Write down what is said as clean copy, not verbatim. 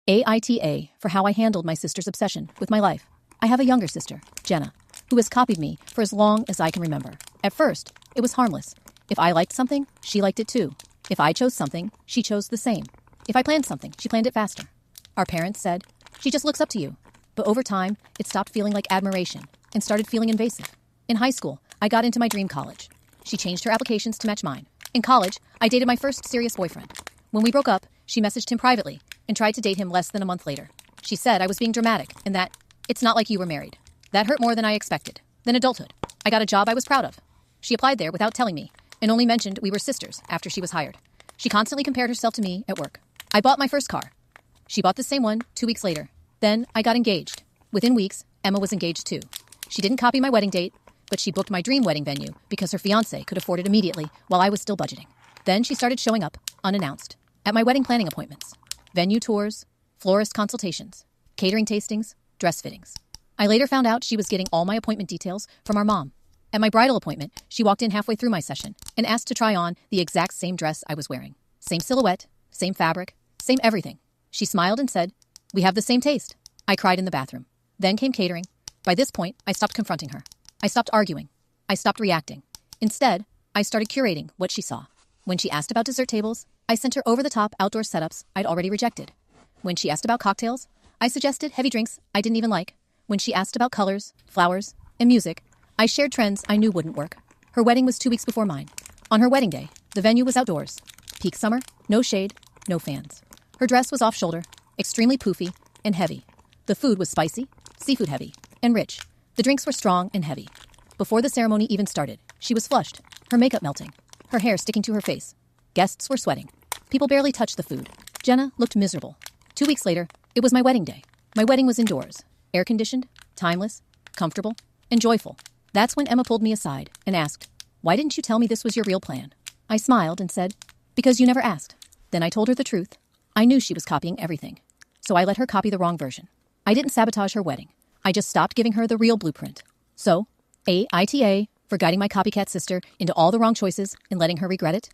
AITA for how I handled my sister's obsession with my life. I have a younger sister, Jenna, who has copied me for as long as I can remember. At first, it was harmless. If I liked something, she liked it too. If I chose something, she chose the same. If I planned something, she planned it faster. Our parents said, "She just looks up to you." But over time, it stopped feeling like admiration and started feeling invasive. In high school, I got into my dream college. She changed her applications to match mine. In college, I dated my first serious boyfriend. When we broke up, she messaged him privately and tried to date him less than a month later. She said I was being dramatic and that it's not like you were married. That hurt more than I expected. Then adulthood. I got a job I was proud of. She applied there without telling me and only mentioned we were sisters after she was hired. She constantly compared herself to me at work. I bought my first car. She bought the same one 2 weeks later. Then I got engaged. Within weeks, Emma was engaged too. She didn't copy my wedding date, but she booked my dream wedding venue because her fiancé could afford it immediately while I was still budgeting. Then she started showing up, unannounced, at my wedding planning appointments. Venue tours, florist consultations, catering tastings, dress fittings. I later found out she was getting all my appointment details from our mom. At my bridal appointment, she walked in halfway through my session and asked to try on the exact same dress I was wearing. Same silhouette, same fabric, same everything. She smiled and said, "We have the same taste." I cried in the bathroom. Then came catering. By this point, I stopped confronting her. I stopped arguing. I stopped reacting. Instead, I started curating what she saw. When she asked about dessert tables, I sent her over-the-top outdoor setups I'd already rejected. When she asked about cocktails, I suggested heavy drinks I didn't even like. When she asked about colors, flowers, and music, I shared trends I knew wouldn't work. Her wedding was 2 weeks before mine. On her wedding day, the venue was outdoors. Peak summer, no shade, no fans. Her dress was off-shoulder, extremely poofy, and heavy. The food was spicy, seafood heavy, and rich. The drinks were strong and heavy. Before the ceremony even started, she was flushed, her makeup melting, her hair sticking to her face. Guests were sweating. People barely touched the food. Jenna looked miserable. 2 weeks later, it was my wedding day. My wedding was indoors, air-conditioned, timeless, comfortable, and joyful. That's when Emma pulled me aside and asked, "Why didn't you tell me this was your real plan?" I smiled and said, "Because you never asked." Then I told her the truth. I knew she was copying everything, so I let her copy the wrong version. I didn't sabotage her wedding. I just stopped giving her the real blueprint. So, AITA for guiding my copycat sister into all the wrong choices and letting her regret it.